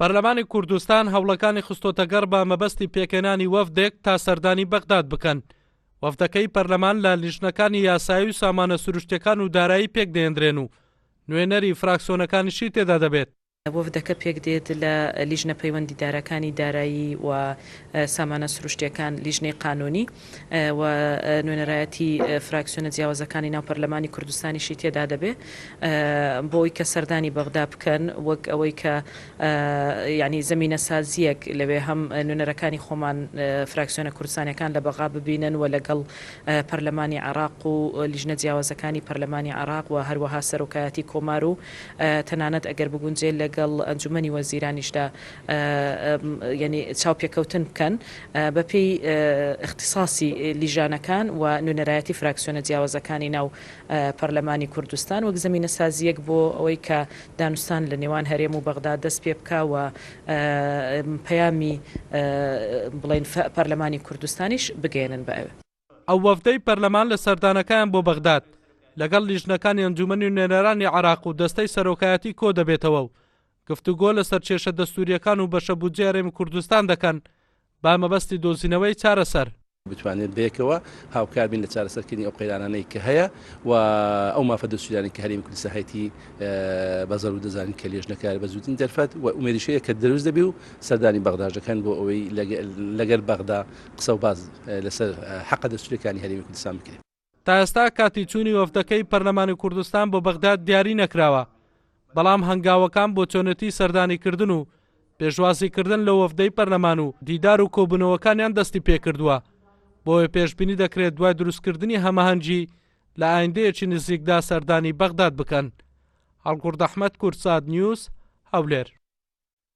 پەرلەمانی کوردستان هەوڵەکانی خستۆتەگەڕ بە مەبەستی پێکێنانی وەفدێک تا سەردانی بەغداد بکەن. وەفدەکەی پەرلەمان لە لیژنەکانی یاسایی و سامانە سروشتیەکان و دارایی پێک دێنرێن و نوێنەری فراکسیۆنەکانیشی تێدا دەبێت. وەفدەکە پێک دێت لە لیژنە پەیوەندیدارەکانی دارایی و سامانە سروشتیەکان لیژنەی قانونی و نوێنەرایەتی فراکسیۆنە جیاوازەکانی ناو پەرلەمانی کوردستانیشی تێدا دەبێت بۆ ئەوەی کە سەردانی بەغدا بکەن وەک ئەوەی کە یعنی زەمینە سازیەک لەوێ هەم نوێنەرەکانی خۆمان فراکسیۆنە کوردستانیەکان لە بەغا ببینن و لەگەڵ پەرلەمانی عێراق و لیژنە جیاوازەکانی پەرلەمانی عێراق و هەروەها سەرۆکایەتی کۆمار و تەنانەت ئەگەر بگونجێت لەگەڵ ئەنجومەنی وەزیرانیشدا یعنی چاوپێکەوتن بکەن بەپێی اختصاصی لیژانەکان و نوێنەرایەتی فراکسیۆنە جیاوازەکانی ناو پەرلەمانی کوردستان وەک زەمینە سازیەک بۆ ئەوەی کە دانوستان لە نێوان هەرێم و بەغدا دەست پێ بکە و پەیامی بڵێن پەرلەمانی کوردستانیش بگەێنن بە ئەوێ. ئەو وەفدەی پەرلەمان لە سەردانەکان بۆ بەغداد لەگەڵ لیژنەکانی ئەنجومەنی نوێنەرانی عێراق و دەستەی سەرۆکایەتی کۆ دەبێتەوە و گفتوگۆ لەسەر کێشە دەستوریەکان و بەشە بودجێ هەرێمی کوردستان دەکەن با مەبەستی دۆزینەوەی چارەسەر بتوانێت بێکەوە هاوکار بین لە چارەسەرکردنی ئەو قەیرانانەی کە هەیە و ئەو مافە دەستوریانی کە هەرێمی کوردستان هەیەی بەزەر و دەزانین کە لێژنەکار بە زووترین دەرفەت و ئومێدیشەیە کە دروست دەبی و سەردانی بەغداژەکان بۆ ئەوەی لەگەر بەغدا قسە و باز لەسەر حەقە دەستوریەکانی هەرێمی کوردستان بکرێت. تا ئێستا کاتی چوونی وەفدەکەی پەرلەمانی کوردستان بۆ بەغداد دیاری نەکراوە، بەڵام هەنگاوەکان بۆ چۆنەتی سەردانیکردن و پێشوازیکردن لە وەفدەی پەرلەمان و دیدار و کۆبوونەوەکانیان دەستی پێکردووە بۆیە پێشبینی دەکرێت دوای دروستکردنی هەمەهەنگی لە ئایندەیەکی نزیکدا سەردانی بەغداد بکەن. هەڵگورد ئەحمەد، کورتساد نیوز، هەولێر.